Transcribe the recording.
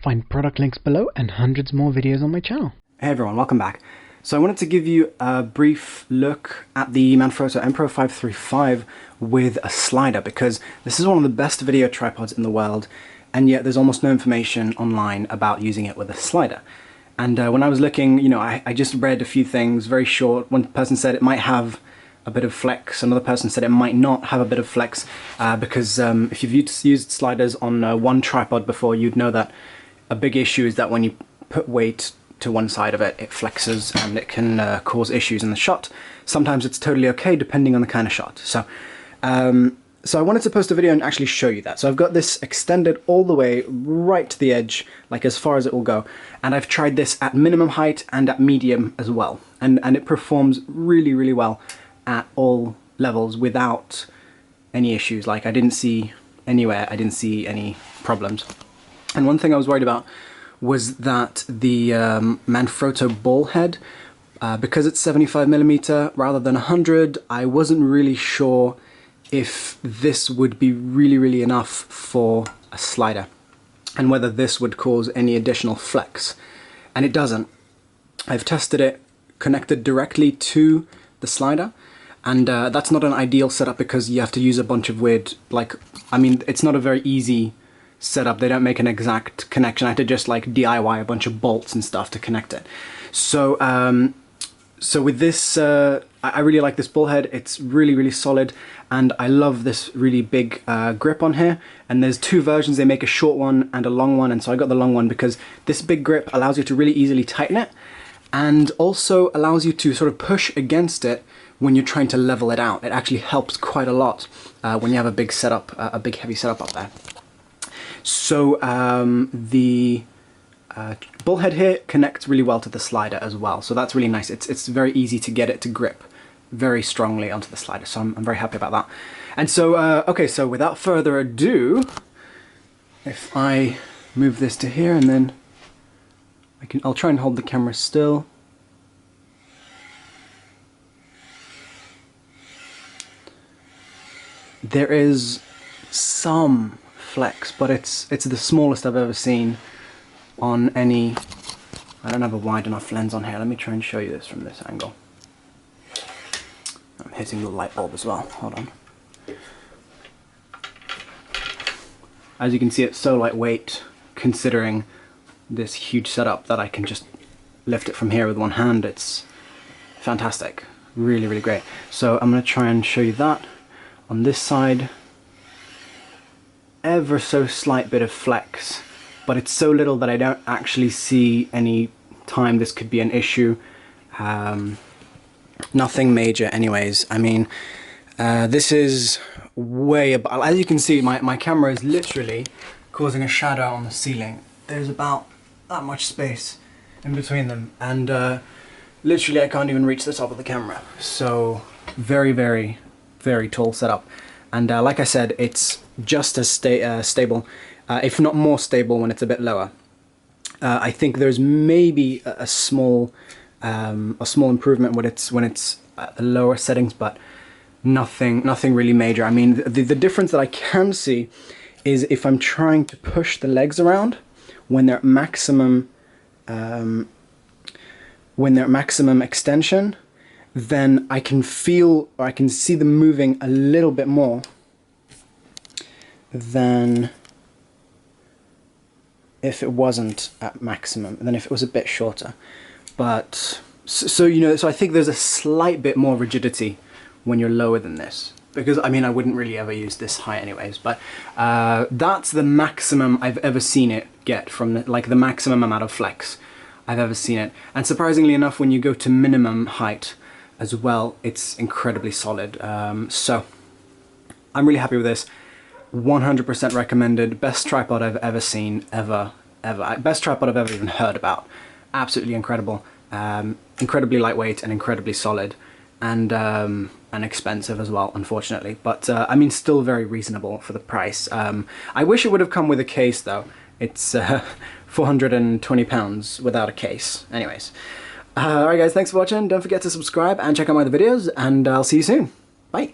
Find product links below and hundreds more videos on my channel. Hey everyone, welcome back. So I wanted to give you a brief look at the Manfrotto MPRO 535 with a slider, because this is one of the best video tripods in the world, and yet there's almost no information online about using it with a slider. And when I was looking, I just read a few things, very short. One person said it might have a bit of flex, another person said it might not have a bit of flex, because if you've used sliders on one tripod before, you'd know that a big issue is that when you put weight to one side of it, it flexes and it can cause issues in the shot. Sometimes it's totally okay depending on the kind of shot. So I wanted to post a video and actually show you that. So I've got this extended all the way right to the edge, like as far as it will go. And I've tried this at minimum height and at medium as well. And it performs really, really well at all levels without any issues. Like I didn't see any problems. And one thing I was worried about was that the Manfrotto Ballhead, because it's 75mm rather than 100, I wasn't really sure if this would be really enough for a slider and whether this would cause any additional flex. And it doesn't. I've tested it connected directly to the slider, and that's not an ideal setup because you have to use a bunch of weird, it's not a very easy setup. They don't make an exact connection. I had to just like DIY a bunch of bolts and stuff to connect it. So so with this, I really like this Ballhead. It's really solid, and I love this really big grip on here. And there's two versions. They make a short one and a long one, and so I got the long one because this big grip allows you to really easily tighten it, and also allows you to sort of push against it when you're trying to level it out. It actually helps quite a lot when you have a big setup, a big heavy setup up there. So the Ballhead here connects really well to the slider as well, so that's really nice. It's very easy to get it to grip very strongly onto the slider, so I'm very happy about that. And so, okay, so without further ado, if I move this to here and then I'll try and hold the camera still. There is some flex, but it's the smallest I've ever seen on any. I don't have a wide enough lens on here. Let me try and show you this from this angle. I'm hitting the light bulb as well. Hold on. As you can see, it's so lightweight considering this huge setup that I can just lift it from here with one hand. It's fantastic. Really great. So I'm going to try and show you that on this side. Ever so slight bit of flex, but it's so little that I don't actually see any time this could be an issue. Nothing major anyways. I mean, this is way above. As you can see, my camera is literally causing a shadow on the ceiling. There's about that much space in between them, and literally I can't even reach the top of the camera. So very tall setup. And like I said, it's just as stable, if not more stable, when it's a bit lower. I think there's maybe a small improvement when it's at the lower settings, but nothing really major. I mean, the difference that I can see is if I'm trying to push the legs around when they're at maximum extension, then I can feel, or I can see them moving a little bit more than if it wasn't at maximum, than if it was a bit shorter. But so I think there's a slight bit more rigidity when you're lower than this, because I mean I wouldn't really ever use this high anyways, but that's the maximum I've ever seen it get from the maximum amount of flex I've ever seen it. And surprisingly enough, when you go to minimum height as well, it's incredibly solid. So I'm really happy with this. 100% recommended. Best tripod I've ever seen, ever. Best tripod I've ever even heard about. Absolutely incredible. Incredibly lightweight and incredibly solid, and expensive as well, unfortunately. But I mean, still very reasonable for the price. I wish it would have come with a case though. It's £420 without a case. Anyways. Alright guys, thanks for watching. Don't forget to subscribe and check out my other videos, and I'll see you soon. Bye!